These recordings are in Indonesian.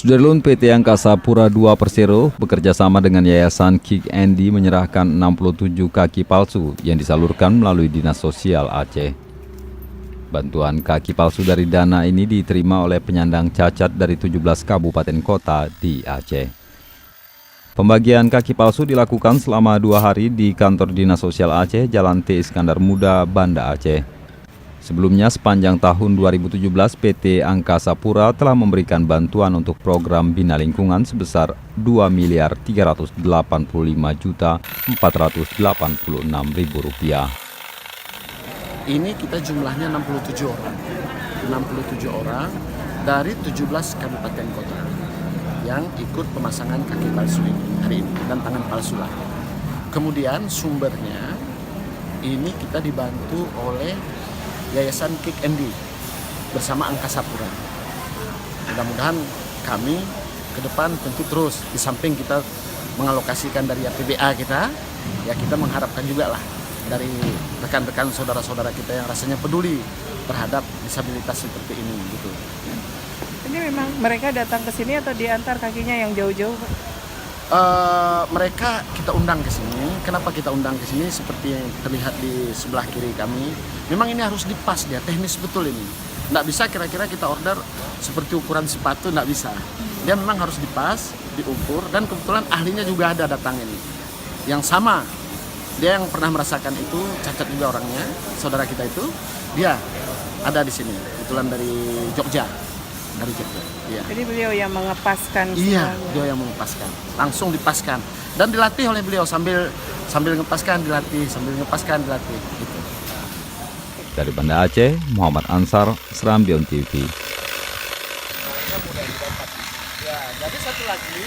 Sudarlun PT Angkasa Pura II Persero bekerja sama dengan Yayasan Kick Andy menyerahkan 67 kaki palsu yang disalurkan melalui Dinas Sosial Aceh. Bantuan kaki palsu dari dana ini diterima oleh penyandang cacat dari 17 kabupaten kota di Aceh. Pembagian kaki palsu dilakukan selama 2 hari di kantor Dinas Sosial Aceh, Jalan T. Iskandar Muda, Banda Aceh. Sebelumnya sepanjang tahun 2017 PT Angkasa Pura telah memberikan bantuan untuk program Bina Lingkungan sebesar Rp2.385.486.000. Ini kita jumlahnya 67 orang. 67 orang dari 17 kabupaten kota yang ikut pemasangan kaki palsu ini hari ini dan tangan palsu lah. Kemudian sumbernya ini kita dibantu oleh Yayasan Kick Andy bersama Angkasa Pura. Mudah-mudahan kami ke depan tentu terus di samping kita mengalokasikan dari APBA kita, ya kita mengharapkan juga lah dari rekan-rekan saudara-saudara kita yang rasanya peduli terhadap disabilitas seperti ini gitu. Ini memang mereka datang ke sini atau diantar kakinya yang jauh-jauh, Pak? Mereka kita undang ke sini. Kenapa kita undang ke sini? Seperti yang terlihat di sebelah kiri kami. Memang ini harus dipas dia, teknis betul ini. Nggak bisa kira-kira kita order seperti ukuran sepatu, nggak bisa. Dia memang harus dipas, diukur, dan kebetulan ahlinya juga ada datang ini. Yang sama, dia yang pernah merasakan itu, cacat juga orangnya, saudara kita itu, dia ada di sini. Kebetulan dari Jogja. Dari Jogja. Iya. Jadi beliau yang mengepaskan Iya, semuanya. beliau yang mengepaskan, langsung dipaskan dan dilatih oleh beliau sambil ngepaskan dilatih, sambil ngepaskan dilatih. Gitu. Dari Banda Aceh, Muhammad Ansar, Serambion TV. Ya, jadi satu lagi,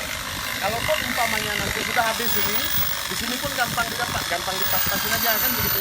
kalau kok umpamanya nanti sudah habis ini, di sini pun gampang didapat, gampang dipaskan aja kan begitu.